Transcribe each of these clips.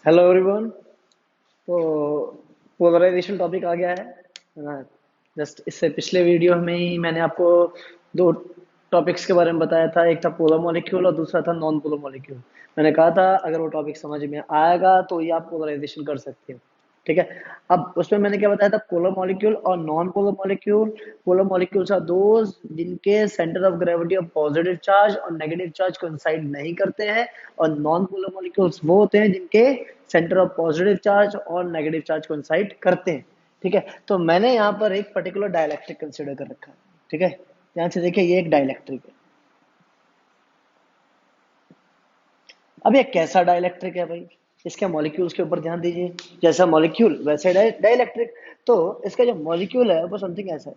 Hello everyone. तो polarisation topic आ गया है ना। जस्ट इससे पिछले वीडियो में ही मैंने आपको दो टॉपिक्स के बारे में बताया था। एक था पोलर मॉलिक्यूल और दूसरा था नॉन पोलर मॉलिक्यूल। मैंने कहा था अगर वो टॉपिक समझ में आएगा तो ये आप पोलराइजेशन कर सकते हो। ठीक है। अब उसमें मैंने क्या बताया था, पोलर मॉलिक्यूल और non polar molecule. Polar molecules are those जिनके centre of gravity of positive charge और नेगेटिव चार्ज कोइंसाइड नहीं करते हैं, और नॉन पोलर मॉलिक्यूल्स वो होते हैं जिनके सेंटर ऑफ पॉजिटिव चार्ज और नेगेटिव चार्ज कोइंसाइड करते हैं। ठीक है। तो मैंने यहाँ पर एक पर्टिकुलर डाइलेक्ट्रिक कंसिडर कर रखा है। ठीक है। ध्यान से देखिए, ये एक डाइलेक्ट्रिक है। अब ये कैसा डाइलेक्ट्रिक है भाई? इसके मॉलिक्यूल्स के ऊपर ध्यान दीजिए। जैसा मॉलिक्यूल वैसे डाइलेक्ट्रिक। तो इसका जो मॉलिक्यूल है वो समथिंग ऐसा है।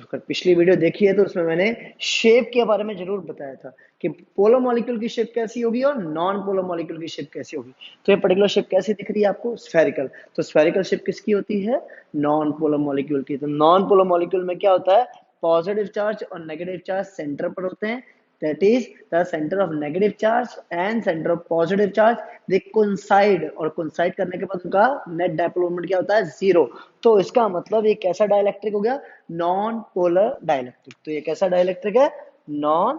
अगर पिछली वीडियो देखी है तो उसमें मैंने शेप के बारे में जरूर बताया था कि पोलर मॉलिक्यूल की शेप कैसी होगी और नॉन पोलर मॉलिक्यूल की शेप कैसी होगी। तो ये पर्टिकुलर शेप कैसी दिख रही है आपको? स्फेरिकल। तो स्फेरिकल शेप किसकी होती है? नॉन पोलर मॉलिक्यूल की। तो नॉन पोलर मॉलिक्यूल में क्या होता है? पॉजिटिव चार्ज और नेगेटिव चार्ज सेंटर पर होते हैं। That is the center of negative charge and center of positive charge, they coincide, और coincide करने के बाद उनका net dipole moment क्या होता है? जीरो। तो इसका मतलब ये कैसा डाइलेक्ट्रिक हो गया? Non polar dielectric. तो ये कैसा डाइलेक्ट्रिक है? Non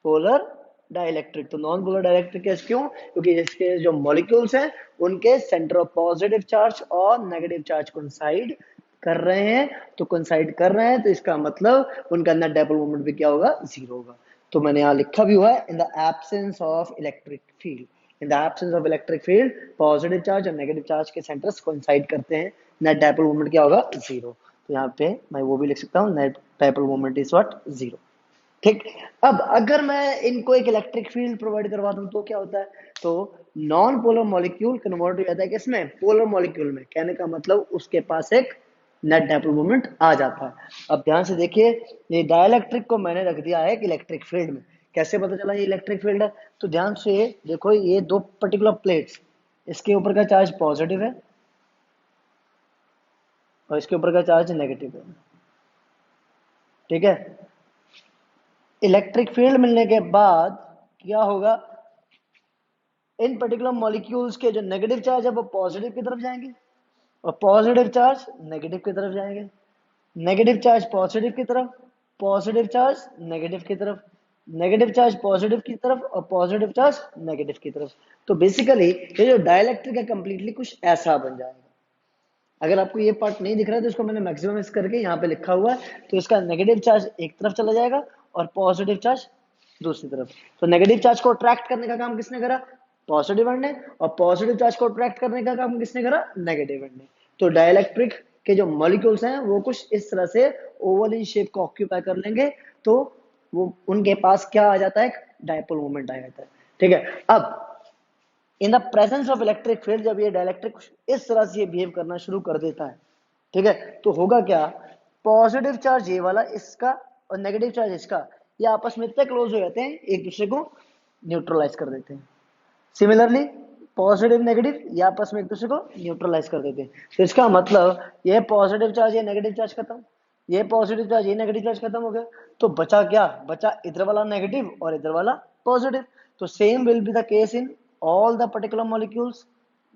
polar dielectric. तो नॉन पोलर डाइलेक्ट्रिक है क्यों? क्योंकि इसके जो मॉलिक्यूल्स हैं उनके सेंटर ऑफ पॉजिटिव चार्ज और नेगेटिव चार्ज कोइंसाइड कर रहे हैं। तो कोइंसाइड कर रहे हैं तो इसका मतलब उनका नेट डाइपोल मोमेंट भी क्या होगा? जीरो होगा। तो मैंने यहाँ लिखा भी हुआ है, in the absence of electric field. In the absence of electric field positive charge और नेगेटिव चार्ज के सेंटर्स कोइंसाइड करते हैं। नेट डाइपोल मोमेंट क्या होगा? जीरो। तो यहाँ पे मैं वो भी लिख सकता हूँ, net dipole moment is what? Zero. ठीक। अब अगर मैं इनको एक इलेक्ट्रिक फील्ड प्रोवाइड करवा दूं तो क्या होता है? तो नॉन पोलर मॉलिक्यूल कन्वर्ट हो जाता है किसमें? पोलर मॉलिक्यूल में। कहने का मतलब उसके पास एक नेट डाइपोल मोमेंट आ जाता है। अब ध्यान से देखिए, ये डाइलेक्ट्रिक को मैंने रख दिया है एक इलेक्ट्रिक फील्ड में। कैसे पता चला ये इलेक्ट्रिक फील्ड है? तो ध्यान से देखो, ये दो पर्टिकुलर प्लेट्स, इसके ऊपर का चार्ज पॉजिटिव है और इसके ऊपर का चार्ज नेगेटिव है। ठीक है। इलेक्ट्रिक फील्ड मिलने के बाद क्या होगा? इन पर्टिकुलर मॉलिक्यूल्स के जो नेगेटिव चार्ज है वो पॉजिटिव की तरफ जाएंगे, और पॉजिटिव चार्ज नेगेटिव की तरफ जाएंगे। नेगेटिव चार्ज पॉजिटिव की तरफ, पॉजिटिव चार्ज नेगेटिव की तरफ, नेगेटिव चार्ज पॉजिटिव की तरफ और पॉजिटिव चार्ज नेगेटिव की तरफ। तो बेसिकली ये जो डाइलेक्ट्रिक है कंप्लीटली कुछ ऐसा बन जाएगा। अगर आपको ये पार्ट नहीं दिख रहा है तो इसको मैंने मैक्सिमम करके यहाँ पे लिखा हुआ है। तो इसका नेगेटिव चार्ज एक तरफ चला जाएगा और पॉजिटिव चार्ज दूसरी तरफ। तो नेगेटिव चार्ज को अट्रैक्ट करने का काम किसने करा? पॉजिटिव एंड ने। और पॉजिटिव चार्ज को अट्रैक्ट करने का काम किसने करा? नेगेटिव एंड ने। तो डाइलेक्ट्रिक के जो मॉलिक्यूल्स हैं वो कुछ इस तरह से ओवल इन शेप को ऑक्यूपाई कर लेंगे। तो वो उनके पास क्या आ जाता है? डाइपोल मोमेंट आ जाता है। ठीक है। अब in the presence of electric field जब ये डाइलेक्ट्रिक इस तरह से बिहेव करना शुरू कर देता है, ठीक है, तो होगा क्या? पॉजिटिव चार्ज ये वाला इसका और नेगेटिव चार्ज इसका, ये आपस में इतने क्लोज हो जाते हैं एक दूसरे को न्यूट्रलाइज कर देते हैं। सिमिलरली पॉजिटिव नेगेटिव ये आपस में एक दूसरे को न्यूट्रलाइज कर देते हैं। तो इसका मतलब ये पॉजिटिव चार्ज ये नेगेटिव चार्ज खत्म, ये पॉजिटिव चार्ज ये नेगेटिव चार्ज खत्म हो गया। तो बचा क्या? बचा इधर वाला नेगेटिव और इधर वाला पॉजिटिव। तो same will be the case in all the particular molecules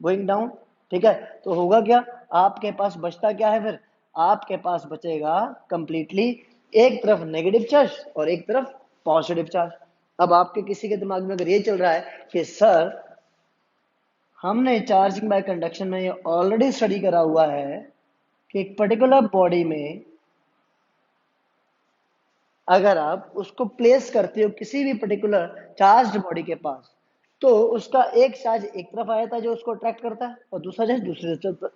going down. ठीक है। तो होगा क्या? आपके पास बचता क्या है फिर? आपके पास बचेगा कंप्लीटली एक तरफ नेगेटिव चार्ज और एक तरफ पॉजिटिव चार्ज। अब आपके किसी के दिमाग में अगर ये चल रहा है कि सर हमने चार्जिंग बाय कंडक्शन में ये ऑलरेडी स्टडी करा हुआ है कि एक पर्टिकुलर बॉडी में अगर आप उसको प्लेस करते हो किसी भी पर्टिकुलर चार्ज्ड बॉडी के पास, तो उसका एक चार्ज एक तरफ आ जाता है जो उसको अट्रैक्ट करता है और दूसरा चार्ज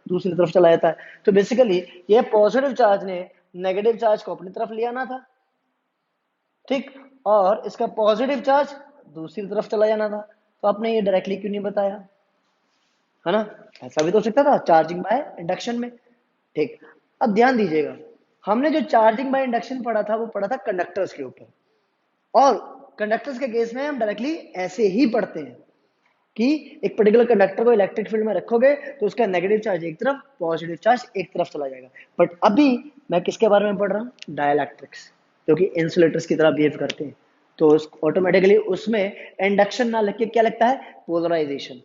दूसरी तरफ चला जाता है। तो बेसिकली ये पॉजिटिव चार्ज ने नेगेटिव चार्ज को अपनी तरफ ले आना था, ठीक, और इसका पॉजिटिव चार्ज दूसरी तरफ चला जाना था। तो आपने ये डायरेक्टली क्यों नहीं बताया? है ना? ऐसा भी तो हो सकता था चार्जिंग बाय इंडक्शन में। ठीक। अब ध्यान दीजिएगा, हमने जो चार्जिंग बाय इंडक्शन पढ़ा था वो पढ़ा था कंडक्टर्स के ऊपर। और कंडक्टर्स के केस में हम डायरेक्टली ऐसे ही पढ़ते हैं कि एक पर्टिकुलर कंडक्टर को इलेक्ट्रिक फील्ड में रखोगे तो उसका नेगेटिव चार्ज एक तरफ, पॉजिटिव चार्ज एक तरफ चला जाएगा। बट अभी मैं किसके बारे में पढ़ रहा हूँ? डाइलेक्ट्रिक्स, जो कि इंसुलेटर्स की तरह बिहेव करते हैं। तो ऑटोमेटिकली उसमें इंडक्शन ना लिख के क्या लगता है? पोलराइजेशन।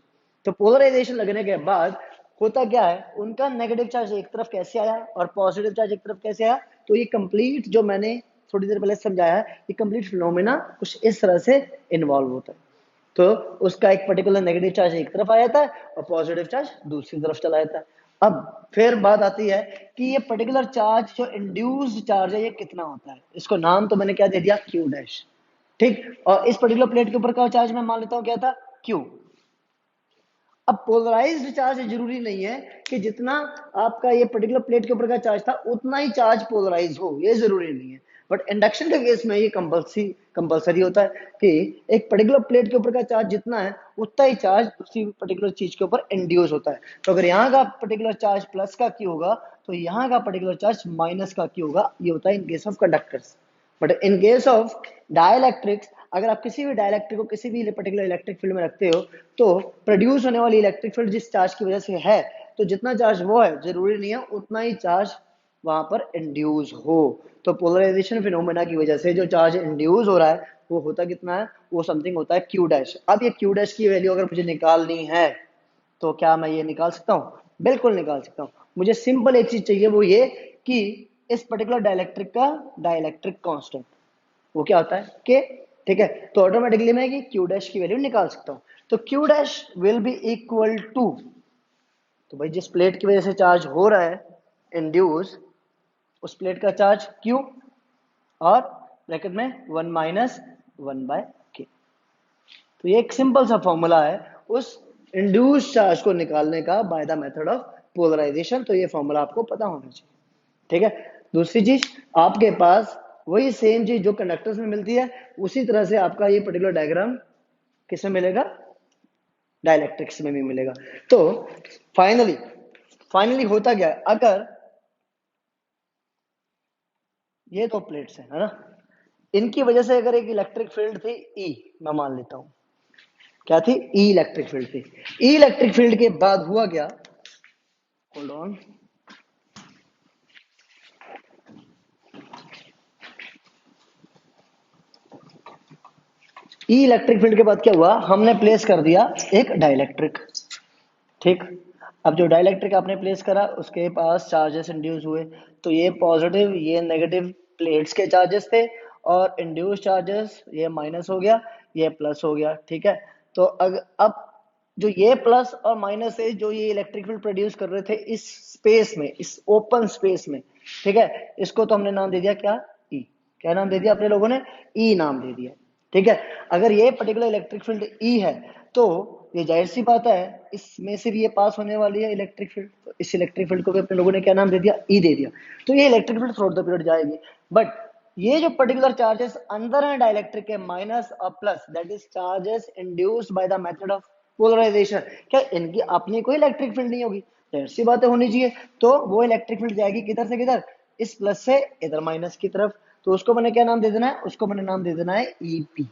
तो पोलराइजेशन लगने के बाद होता क्या है, उनका नेगेटिव चार्ज एक तरफ कैसे आया और पॉजिटिव चार्ज एक तरफ कैसे आया, तो ये कंप्लीट जो मैंने थोड़ी देर पहले समझाया है, ये कंप्लीट फिनोमेना कुछ इस तरह से इन्वॉल्व होता है। तो उसका एक पर्टिकुलर नेगेटिव चार्ज एक तरफ आ जाता है और पॉजिटिव चार्ज दूसरी तरफ चला जाता है। अब फिर बात आती है कि ये पर्टिकुलर चार्ज जो इंड्यूस्ड चार्ज है ये कितना होता है, इसको नाम तो मैंने क्या दे दिया, क्यू डैश। ठीक, और इस पर्टिकुलर प्लेट के ऊपर का चार्ज मैं मान लेता हूं क्या था, क्यू। अब पोलराइज्ड चार्ज जरूरी नहीं है कि जितना आपका ये पर्टिकुलर प्लेट के ऊपर का चार्ज था उतना ही चार्ज पोलराइज हो, ये जरूरी नहीं है। बट इंडक्शन के केस में ये कंपल्सरी होता है कि एक पर्टिकुलर प्लेट के ऊपर का चार्ज जितना है उतना ही चार्ज दूसरी पर्टिकुलर चीज के ऊपर इंड्यूस होता है। तो अगर यहाँ का पर्टिकुलर चार्ज प्लस का क्यू होगा तो यहाँ का पर्टिकुलर चार्ज माइनस का क्यू होगा, ये होता है in case of conductors. But in case of dielectrics, अगर आप किसी भी डाइलेक्ट्रिक को किसी भी पर्टिकुलर इलेक्ट्रिक फील्ड में रखते हो तो प्रोड्यूस होने वाली इलेक्ट्रिक फील्ड जिस चार्ज की वजह से है, तो जितना चार्ज वो है जरूरी नहीं है उतना ही चार्ज वहां पर इंड्यूस हो। तो पोलराइजेशन फिनोमेना की वजह से जो चार्ज इंड्यूस हो रहा है वो होता कितना है, वो समथिंग होता है क्यू डैश। अब ये क्यू डैश की वैल्यू अगर मुझे निकालनी है तो क्या मैं ये निकाल सकता हूँ, बिल्कुल निकाल सकता हूँ। मुझे सिंपल एक चीज चाहिए, वो ये कि इस पर्टिकुलर डाइलेक्ट्रिक का डाइलेक्ट्रिक कांस्टेंट वो क्या होता है, के। ठीक है, तो ऑटोमेटिकली मैं कि क्यू डैश की वैल्यू निकाल सकता हूं। तो Q dash will be equal to, तो भाई जिस प्लेट की वजह से चार्ज हो रहा है इंड्यूस, उस प्लेट का चार्ज क्यू और ब्रैकेट में 1 - 1/k। तो ये एक सिंपल सा फॉर्मूला है उस इंड्यूस चार्ज को निकालने का by the method of polarization. तो ये फॉर्मूला आपको पता होना चाहिए। ठीक है, दूसरी चीज आपके पास वही सेम चीज जो कंडक्टर्स में मिलती है उसी तरह से आपका ये पर्टिकुलर डायग्राम किसमें मिलेगा, डाइलेक्ट्रिक्स में भी मिलेगा। तो फाइनली होता क्या है, अगर ये दो प्लेट्स है ना, इनकी वजह से अगर एक इलेक्ट्रिक फील्ड थी ई, मैं मान लेता हूं क्या थी, ई इलेक्ट्रिक फील्ड थी। ई इलेक्ट्रिक फील्ड के बाद हुआ क्या, hold on, E electric field के बाद क्या हुआ, हमने प्लेस कर दिया एक डाइलेक्ट्रिक। ठीक, अब जो डाइलेक्ट्रिक आपने प्लेस करा उसके पास चार्जेस इंड्यूस हुए, तो ये पॉजिटिव ये नेगेटिव प्लेट्स के चार्जेस थे और इंड्यूस चार्जेस ये माइनस हो गया ये प्लस हो गया। ठीक है, तो अब जो ये प्लस और माइनस है जो ये इलेक्ट्रिक फील्ड प्रोड्यूस कर रहे थे इस स्पेस में, इस ओपन स्पेस में, ठीक है, इसको तो हमने नाम दे दिया क्या, ई। क्या नाम दे दिया अपने लोगों ने, ई नाम दे दिया। ठीक है, अगर ये पर्टिकुलर इलेक्ट्रिक फील्ड ई है तो ये जाहिर सी बात है इसमें से भी ये पास होने वाली है इलेक्ट्रिक फील्ड, तो इस इलेक्ट्रिक फील्ड को भी अपने लोगों ने क्या नाम दे दिया, ई दे दिया। तो ये electric field through the period जाएगी। बट ये जो पर्टिकुलर चार्जेस अंदर है डाइलेक्ट्रिक के माइनस और plus, that is charges induced by the method of polarization, क्या इनकी अपनी कोई इलेक्ट्रिक फील्ड नहीं होगी, जाहिर सी बातें होनी चाहिए। तो वो इलेक्ट्रिक फील्ड जाएगी किधर से किधर, इस प्लस से इधर माइनस की तरफ। तो उसको मैंने क्या नाम दे देना है, उसको मैंने नाम दे देना है ईपी।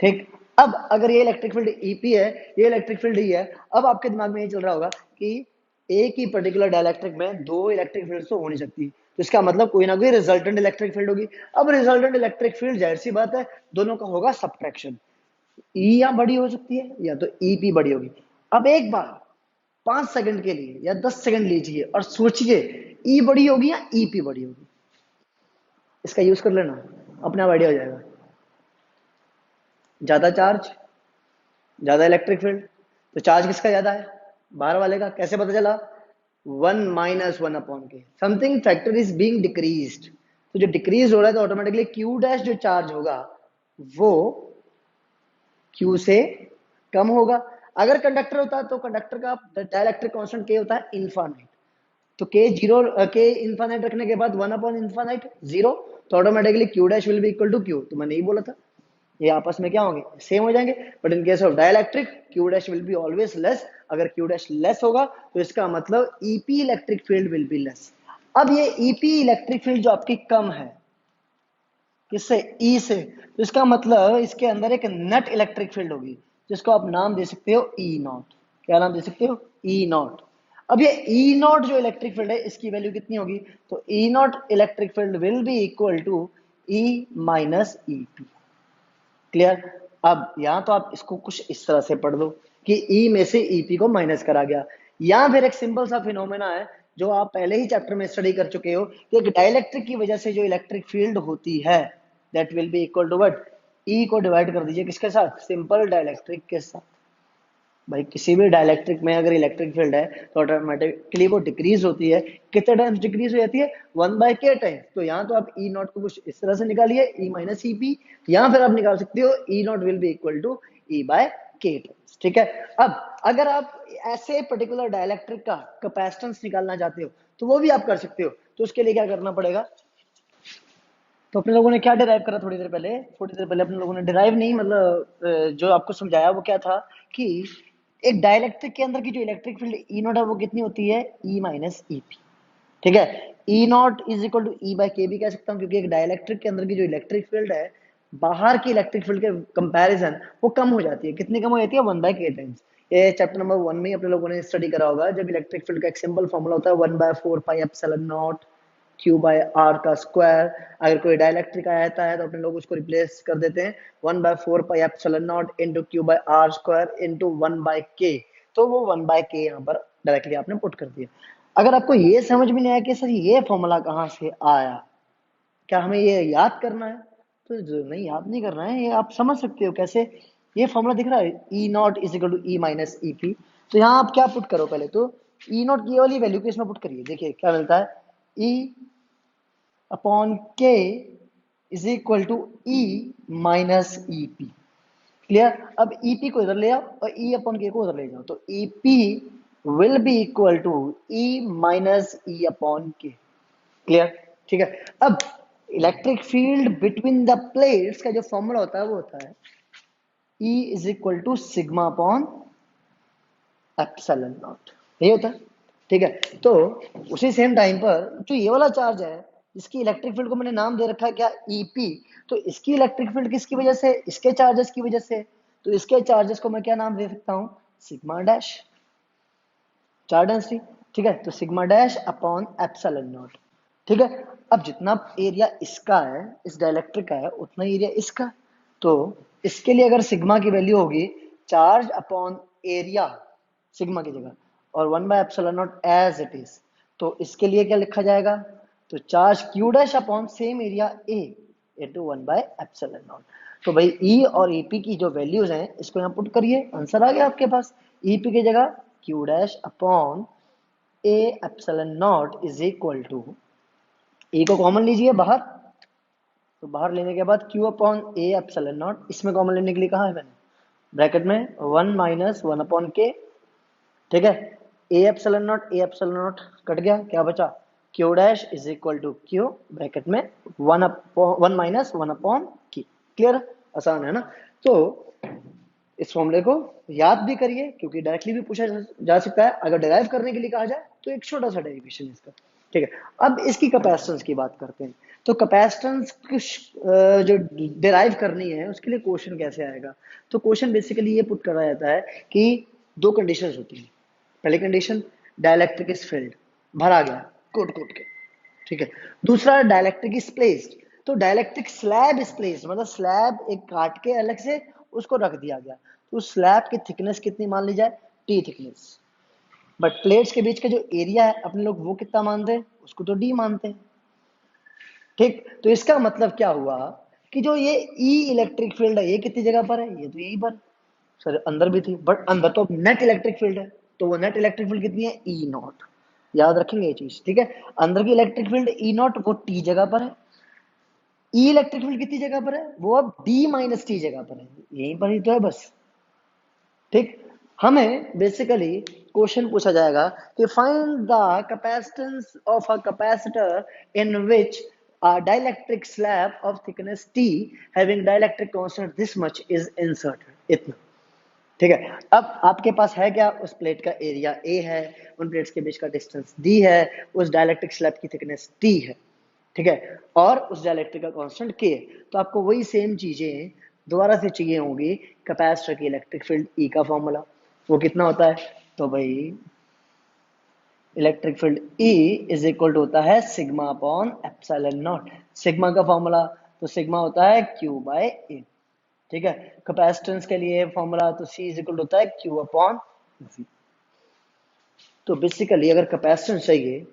ठीक, अब अगर ये इलेक्ट्रिक फील्ड ईपी है, ये इलेक्ट्रिक फील्ड ही है, अब आपके दिमाग में ये चल रहा होगा कि एक ही पर्टिकुलर डाइलेक्ट्रिक में दो इलेक्ट्रिक फील्ड तो हो नहीं सकती, तो इसका मतलब कोई ना कोई रिजल्टेंट इलेक्ट्रिक फील्ड होगी। अब रिजल्टेंट इलेक्ट्रिक फील्ड जाहिर सी बात है दोनों का होगा सब्ट्रैक्शन, ई या बड़ी हो सकती है या तो ईपी बड़ी होगी। अब एक बार 5 सेकंड के लिए या 10 सेकंड लीजिए और सोचिए ई बड़ी होगी या ईपी बड़ी होगी, इसका यूज कर लेना, अपने आप आइडिया हो जाएगा। ज्यादा चार्ज ज्यादा इलेक्ट्रिक फील्ड, तो चार्ज किसका ज्यादा है, बाहर वाले का। कैसे पता चला, 1 - 1/k, something factor is being decreased. तो जो डिक्रीज हो रहा है तो ऑटोमेटिकली क्यू डैश जो चार्ज होगा वो क्यू से कम होगा। अगर कंडक्टर होता तो कंडक्टर का डाइलेक्ट्रिक कांस्टेंट के होता है इनफाइनाइट, तो के जीरो, के इनफाइनाइट रखने के बाद 1/∞ 0, तो automatically Q dash will be equal to Q. तो मैंने यही बोला था ये आपस में क्या होंगे, सेम हो जाएंगे। But in case of dielectric Q dash will be always less, अगर क्यू डैश लेस होगा तो इसका मतलब EP electric field will be less. अब ये ईपी इलेक्ट्रिक फील्ड जो आपकी कम है किससे, ई से, तो इसका मतलब इसके अंदर एक नेट इलेक्ट्रिक फील्ड होगी जिसको आप नाम दे सकते हो ई नॉट। क्या नाम दे सकते हो, ई नॉट। अब ये ई नॉट जो इलेक्ट्रिक फील्ड है इसकी वैल्यू कितनी होगी, तो E nought electric field will be equal to E minus EP. Clear. अब यहां तो आप इसको कुछ इस तरह से पढ़ लो कि ई में से ईपी को माइनस करा गया। या फिर एक सिंपल सा फिनोमेना है जो आप पहले ही चैप्टर में स्टडी कर चुके हो कि एक डाइलेक्ट्रिक की वजह से जो इलेक्ट्रिक फील्ड होती है that will be equal to what, E को डिवाइड कर दीजिए किसके साथ, सिंपल डाइलेक्ट्रिक के साथ। भाई किसी भी डाइलेक्ट्रिक में अगर इलेक्ट्रिक फील्ड है तो ऑटोमेटिकली वो डिक्रीज होती है। कितने टाइम्स डिक्रीज हो जाती है, 1/k टाइम्स। तो यहाँ तो आप ई नॉट को कुछ इस तरह से निकालिए, ई माइनस ई पी, या फिर आप निकाल सकते हो E nought will be equal to E by K times. ठीक है। अब अगर आप ऐसे पर्टिकुलर डाइलेक्ट्रिक का कैपेसिटेंस निकालना चाहते हो तो वो भी आप कर सकते हो। तो उसके लिए क्या करना पड़ेगा, तो अपने लोगों ने क्या डिराइव करा थोड़ी देर पहले अपने लोगों ने डिराइव नहीं, मतलब जो आपको समझाया वो क्या था कि एक डाइलेक्ट्रिक के अंदर की जो इलेक्ट्रिक फील्ड ई नॉट है वो कितनी होती है, ई माइनस ई पी। ठीक है। E nought is equal to E by K भी कह सकता हूँ, क्योंकि एक डाइलेक्ट्रिक के अंदर की जो इलेक्ट्रिक फील्ड है बाहर की इलेक्ट्रिक फील्ड के कंपैरिजन वो कम हो जाती है। कितनी कम हो जाती है, 1/k टाइम्स। ये चैप्टर नंबर 1 में अपने लोगों ने स्टडी करा होगा, जब इलेक्ट्रिक फील्ड का एक सिंपल फॉर्मूला होता है 1/4 pi epsilon naught Q by R का स्क्वायर। अगर कोई डाइलेक्ट्रिक आता है तो अपने लोग उसको रिप्लेस कर देते हैं 1/4 pi epsilon naught into Q by R square into 1/k। तो वो 1/k यहाँ पर डायरेक्टली आपने पुट कर दिया। अगर आपको ये समझ में नहीं आया कि सर ये फॉर्मूला कहाँ से आया, क्या हमें ये याद करना है, तो नहीं, याद नहीं करना है, ये आप समझ सकते हो कैसे। ये फॉर्मूला दिख रहा है E nought is equal to E minus E P. तो यहाँ आप क्या पुट करो, पहले तो ई नॉट की वाली वैल्यू को इसमें पुट करिए, देखिए क्या मिलता है, E upon K is equal to E minus E P. Clear. अब ईपी को इधर ले आओ और ई अपॉन के को उधर ले जाओ, तो EP will be equal to E minus E upon K. Clear. ठीक है। अब electric field between the plates का जो फॉर्मूला होता है वो होता है E is equal to sigma upon epsilon naught, यही होता है। ठीक है। तो उसी सेम टाइम पर जो ये वाला चार्ज है, इसकी इलेक्ट्रिक फील्ड को मैंने नाम दे रखा है क्या, ईपी। तो इसकी इलेक्ट्रिक फील्ड किसकी वजह से, इसके चार्जेस की वजह से। तो इसके चार्जेस को मैं क्या नाम दे सकता हूं, सिग्मा डैश, चार्ज डेंसिटी। ठीक है। तो sigma dash upon epsilon not. ठीक है। अब जितना एरिया इसका है, इस डाइलेक्ट्रिक का है, उतना एरिया इसका। तो इसके लिए अगर सिग्मा की वैल्यू होगी चार्ज अपॉन एरिया सिग्मा की जगह, और 1/एप्सिलॉन नॉट एज इट इज, तो इसके लिए क्या लिखा जाएगा, तो charge Q dash upon same area A into 1/एप्सिलॉन नॉट। तो भाई ई और ईपी की जो वैल्यूज हैं इसको यहाँ पुट करिए, आंसर आ गया आपके पास। ईपी की जगह Q dash upon A epsilon nought is equal to, A को कॉमन लीजिए बाहर, तो बाहर लेने के बाद Q upon A epsilon nought, इसमें कॉमन लेने के लिए कहा है मैंने, ब्रैकेट में 1 माइनस 1 अपॉन के। ठीक है। ए एप्सिलॉन नॉट कट गया, क्या बचा, Q dash is equal to Q bracket में 1 माइनस 1 अपॉन की। क्लियर, आसान है ना। तो इस फॉर्मूले को याद भी करिए क्योंकि डायरेक्टली भी पूछा जा सकता है। अगर डिराइव करने के लिए कहा जाए तो एक छोटा सा डेरिवेशन इसका। ठीक है। अब इसकी कैपेसिटेंस की बात करते हैं। तो कैपेसिटेंस जो डिराइव करनी है उसके लिए क्वेश्चन कैसे आएगा, तो क्वेश्चन बेसिकली ये पुट करा जाता है कि दो कंडीशंस होती हैं। पहली कंडीशन, डाइलेक्ट्रिक इज फील्ड, भरा गया कोट कोट के। ठीक है। दूसरा, डाइलेक्ट्रिक इज प्लेस्ड, तो डाइलेक्ट्रिक स्लैब इज प्लेस्ड, मतलब स्लैब एक काट के अलग से उसको रख दिया गया। तो स्लैब की थिकनेस कितनी मान ली जाए, टी थिकनेस। बट प्लेट्स के बीच का जो एरिया है अपने लोग वो कितना मानते हैं, उसको तो डी मानते हैं। ठीक। तो इसका मतलब क्या हुआ कि जो ये ई इलेक्ट्रिक फील्ड है ये कितनी जगह पर है, ये तो यहीं पर, सर अंदर भी थी बट अंदर तो नेट इलेक्ट्रिक फील्ड है, तो वो नेट इलेक्ट्रिक फील्ड कितनी है, ई नॉट। याद रखेंगे ये चीज। ठीक है। अंदर की इलेक्ट्रिक फील्ड ई नॉट वो टी जगह पर है, ई इलेक्ट्रिक फील्ड कितनी जगह पर है, वो अब डी माइनस टी जगह पर है, यहीं पर ही तो है बस। ठीक। हमें बेसिकली क्वेश्चन पूछा जाएगा कि find the capacitance of a capacitor in which a dielectric slab of thickness T having dielectric constant this much is inserted, इतना। ठीक है। अब आपके पास है क्या, उस प्लेट का एरिया A है, उन प्लेट्स के बीच का डिस्टेंस D है, उस डाइलेक्ट्रिक स्लैब की थिकनेस T है। ठीक है। और उस डाइलेक्ट्रिक का कांस्टेंट K है। तो आपको वही सेम चीजें दोबारा से चाहिए होंगी, कैपेसिटर की इलेक्ट्रिक फील्ड E का फॉर्मूला वो कितना होता है, तो भाई electric field E is equal to होता है sigma upon epsilon naught. Sigma का फॉर्मूला, तो सिग्मा होता है Q बाय A। ठीक है, कैपेसिटेंस के लिए फॉर्मूला तो C इज इक्वल होता है Q अपॉन V। तो बेसिकली अगर कैपेसिटेंस चाहिए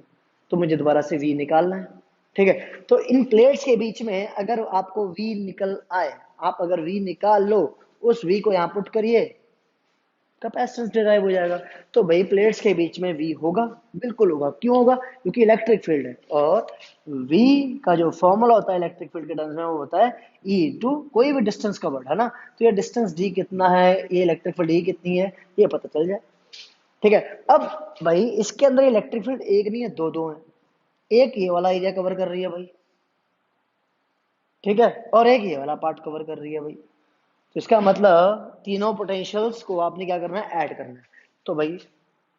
तो मुझे दोबारा से V निकालना है। ठीक है, तो इन प्लेट्स के बीच में अगर आपको V निकल आए, आप अगर V निकाल लो, उस V को यहां पुट करिए, कैपेसिटेंस डिराइव हो जाएगा। तो भाई प्लेट्स के बीच में V होगा, बिल्कुल होगा। क्यों होगा? क्योंकि इलेक्ट्रिक फील्ड है, और V का जो फॉर्मूला होता है इलेक्ट्रिक फील्ड के टर्म्स में वो होता है E टू कोई भी डिस्टेंस कवर्ड, है ना। तो ये डिस्टेंस D कितना है, ये इलेक्ट्रिक फील्ड E कितनी है, ये पता चल जाए। ठीक है, अब भाई इसके अंदर इलेक्ट्रिक फील्ड एक नहीं है, दो दो है। एक ये वाला एरिया कवर कर रही है भाई, ठीक है, और एक ये वाला पार्ट कवर कर रही है भाई। तो इसका मतलब तीनों पोटेंशियल्स को आपने क्या करना है, ऐड करना है। तो भाई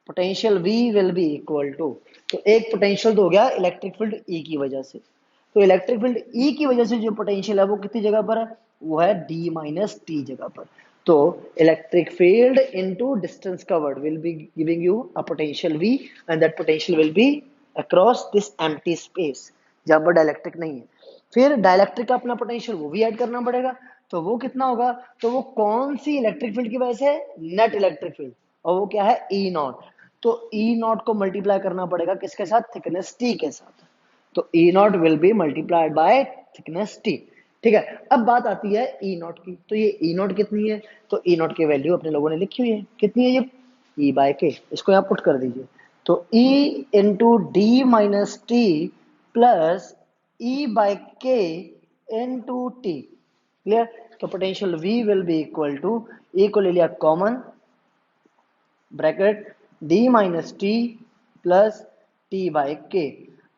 potential V will be equal to, तो एक पोटेंशियल तो हो गया इलेक्ट्रिक फील्ड E की वजह से। तो इलेक्ट्रिक फील्ड E की वजह से जो पोटेंशियल है वो कितनी जगह पर है, वो है D माइनस टी जगह पर। तो electric field into distance covered will be giving you a potential V, and that potential will be across this empty space जहां पर डाइलेक्ट्रिक नहीं है। फिर डाइलेक्ट्रिक का अपना पोटेंशियल वो भी ऐड करना पड़ेगा। तो वो कितना होगा, तो वो कौन सी इलेक्ट्रिक फील्ड की वजह से, नेट इलेक्ट्रिक फील्ड, और वो क्या है, ई नॉट। तो ई नॉट को मल्टीप्लाई करना पड़ेगा किसके साथ, थिकनेस टी के साथ। तो E nought will be multiplied by thickness T. ठीक है, अब बात आती है ई नॉट की। तो ये ई नॉट कितनी है, तो ई नॉट की वैल्यू अपने लोगों ने लिखी हुई है, कितनी है ये, ई बाय के। इसको यहाँ पुट कर दीजिए। तो E into D minus T plus E by K into T. Clear? तो potential V will be equal to, E को ले लिया common, bracket D minus T plus T by K.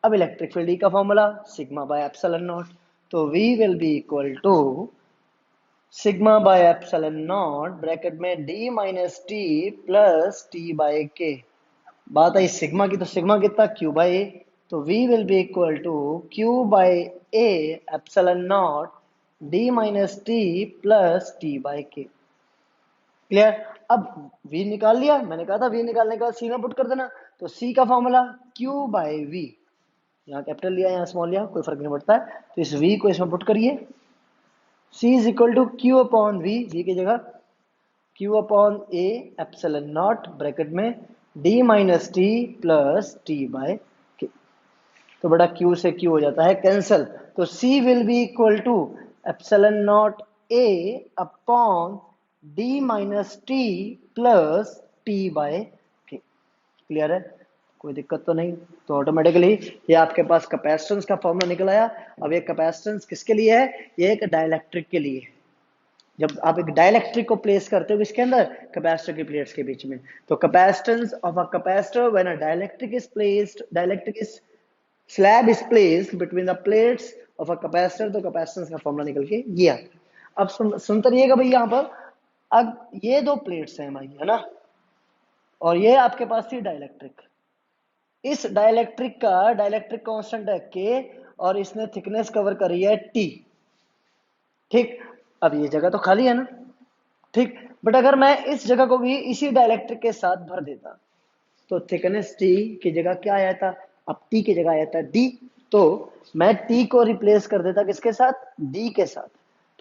अब इलेक्ट्रिक फील्ड E का formula sigma by epsilon naught. तो V will be equal to sigma by epsilon naught bracket में D minus T plus T by K. बात आई sigma की, तो sigma कितना, Q by A. तो V will be equal to Q by A epsilon naught D minus T plus T by K. Clear? अब V निकाल लिया, मैंने कहा था V निकालने के बाद C में पुट कर देना। तो C का फॉर्मूला Q बाई V, यहाँ कैपिटल लिया यहाँ स्मॉल लिया, कोई फर्क नहीं पड़ता है। तो इस V को इसमें पुट करिए, C is equal to Q upon V की जगह Q upon A epsilon naught bracket में D minus T plus T by K. तो बड़ा Q से Q हो जाता है कैंसल। तो C will be equal to epsilon naught A upon D minus T plus T by K. Clear है? कोई दिक्कत तो नहीं। तो ऑटोमेटिकली ये आपके पास कैपेसिटेंस का फॉर्मूला निकल आया। अब ये कैपेसिटेंस किसके लिए है, ये एक डाइलेक्ट्रिक के लिए है। जब आप एक डाइलेक्ट्रिक को प्लेस करते हो इसके अंदर, कैपेसिटर की प्लेट्स के बीच में, तो capacitance of a capacitor when a dielectric is placed, dielectric is slab is placed between the plates of a capacitor, तो कैपेसिटेंस का फॉर्मूला निकल के ये आता है। अब सुनते रहिएगा भाई, यहाँ पर अब ये दो प्लेट्स हैं भाई, है ना, और ये आपके पास थी डाइलेक्ट्रिक। इस डाइलेक्ट्रिक कांस्टेंट है के, और इसने थिकनेस कवर करी है टी। ठीक, अब ये जगह तो खाली है ना, ठीक। बट अगर मैं इस जगह को भी इसी डाइलेक्ट्रिक के साथ भर देता, तो थिकनेस टी की जगह क्या आया था, अब टी की जगह आया था डी। तो मैं टी को रिप्लेस कर देता किसके साथ, डी के साथ।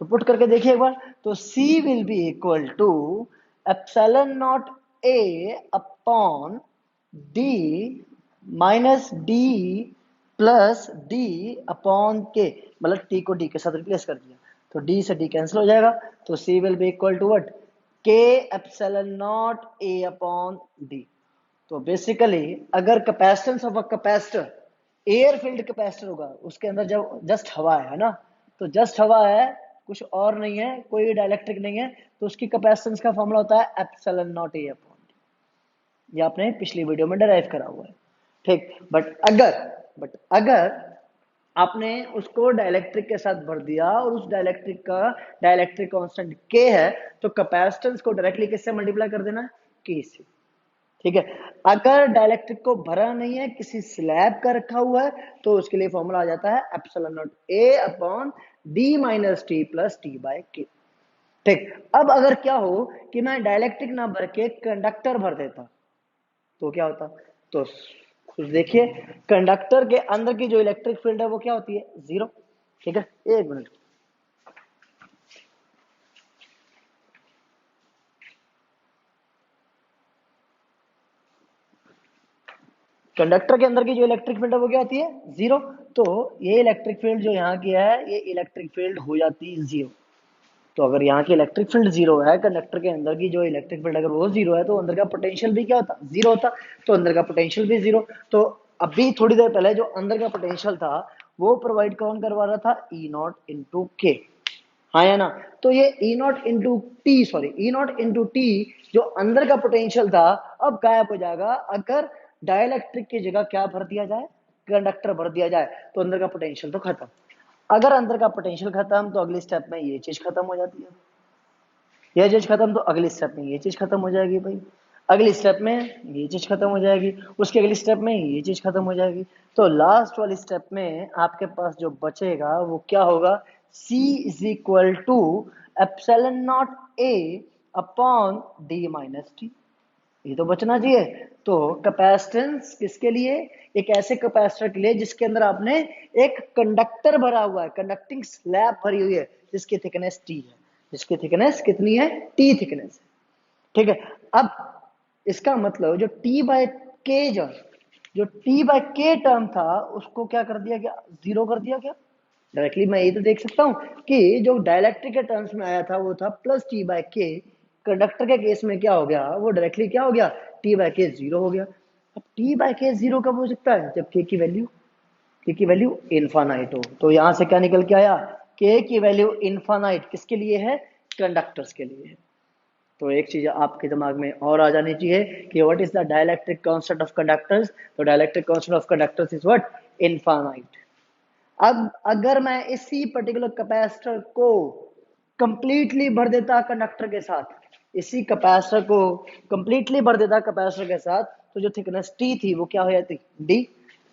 तो पुट करके देखिए एक बार। तो C will be equal to epsilon not A upon D minus D plus D upon K, मतलब टी को डी के साथ रिप्लेस कर दिया, तो डी से डी कैंसिल हो जाएगा। तो C will be equal to what, K epsilon not A upon D. तो बेसिकली अगर capacitance of a capacitor air filled capacitor होगा, उसके अंदर जब जस्ट हवा है ना, तो जस्ट हवा है, कुछ और नहीं है, कोई डाइलेक्ट्रिक नहीं है, तो उसकी कैपेसिटेंस का फॉर्मूला होता है एप्सिलॉन नॉट ए अपॉन, ये आपने पिछली वीडियो में डिराइव करा हुआ है। ठीक, बट अगर आपने उसको डाइलेक्ट्रिक के साथ भर दिया और उस डाइलेक्ट्रिक कांस्टेंट के है, तो कैपेसिटेंस को डायरेक्टली किससे मल्टीप्लाई कर देना, के से। ठीक है, अगर डाइलेक्ट्रिक को भरा नहीं है, किसी स्लैब का रखा हुआ है, तो उसके लिए फॉर्मूला आ जाता है epsilon not A upon D minus T plus T by K. ठीक, अब अगर क्या हो कि मैं डाइलेक्ट्रिक ना भर के कंडक्टर भर देता, तो क्या होता, तो कुछ देखिए, कंडक्टर के अंदर की जो इलेक्ट्रिक फील्ड है वो क्या होती है, जीरो। ठीक है, एक मिनट। कंडक्टर के अंदर की जो इलेक्ट्रिक फील्ड है वो क्या होती है, जीरो। तो ये इलेक्ट्रिक फील्ड जो यहाँ की है, ये इलेक्ट्रिक फील्ड हो जाती है जीरो। तो अगर यहाँ की इलेक्ट्रिक फील्ड जीरो है, कंडक्टर के अंदर की जो इलेक्ट्रिक फील्ड अगर वो जीरो है, तो अंदर का पोटेंशियल भी क्या होता, जीरो होता। तो अंदर का पोटेंशियल भी जीरो। तो अभी थोड़ी देर पहले जो अंदर का पोटेंशियल था वो प्रोवाइड कौन करवा रहा था, ई नॉट इंटू के। हाँ या ना। तो ये E nought into T, sorry E nought into T जो अंदर का पोटेंशियल था, अब गायब हो जाएगा अगर डाइलेक्ट्रिक की जगह क्या भर दिया जाए, कंडक्टर भर दिया जाए। तो अंदर का पोटेंशियल तो खत्म। अगर अंदर का पोटेंशियल खत्म तो अगली स्टेप में ये चीज खत्म हो जाती है। ये चीज खत्म तो अगली स्टेप में ये चीज खत्म हो जाएगी भाई। अगली स्टेप में ये चीज खत्म हो जाएगी, उसकी अगली स्टेप में ये चीज खत्म हो जाएगी। तो लास्ट वाली स्टेप में आपके पास जो बचेगा वो क्या होगा, C is equal to epsilon naught A upon D minus T. ये तो बचना चाहिए। तो कैपेसिटेंस किसके लिए, एक ऐसे कैपेसिटर के लिए जिसके अंदर आपने एक कंडक्टर भरा हुआ है, कंडक्टिंग स्लैब भरी हुई है, जिसकी थिकनेस टी है। जिसकी थिकनेस कितनी है, टी थिकनेस है। ठीक है। अब इसका मतलब जो टी बाय के, जो टी बाय के टर्म था उसको क्या कर दिया गया, जीरो कर दिया गया। डायरेक्टली मैं ये तो देख सकता हूँ कि जो डायलेक्ट्रिक के टर्म्स में आया था वो था प्लस टी बाय के। कंडक्टर के केस में क्या हो गया, वो डायरेक्टली क्या हो गया, टी बाय के जीरो हो गया। अब टी बाय के जीरो कब हो सकता है, जब के की वैल्यू इनफाइनाइट हो। तो यहां से क्या निकल के आया, के की वैल्यू इनफाइनाइट किसके लिए है, कंडक्टर्स के लिए है। तो एक चीज आपके दिमाग में और आ जानी चाहिए कि what is the dielectric constant of conductors. तो dielectric constant of conductors is what, infinite. अब अगर मैं इसी पर्टिकुलर कैपेसिटर को कंप्लीटली भर देता कंडक्टर के साथ, इसी कैपेसिटर को कंप्लीटली भर देता कैपेसिटर के साथ, तो जो थिकनेस टी थी वो क्या हो जाती, डी।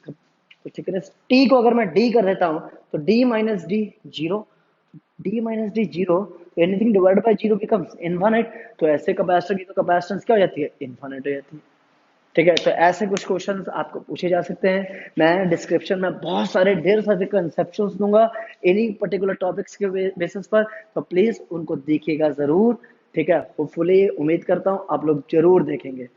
तो थिकनेस टी को अगर मैं डी कर देता हूं तो D minus D zero, D minus D zero, anything divide by zero becomes infinite. तो ऐसे कैपेसिटर की तो कैपेसिटेंस क्या हो जाती है, इनफाइनाइट हो जाती है। ठीक है। तो ऐसे कुछ क्वेश्चंस आपको पूछे जा सकते हैं। मैं डिस्क्रिप्शन में बहुत सारे ढेर सारे कंसेप्शंस दूंगा इन्हीं पर्टिकुलर टॉपिक्स के बेसिस पर, तो प्लीज उनको देखिएगा जरूर। ठीक है। होपफुली उम्मीद करता हूँ आप लोग जरूर देखेंगे।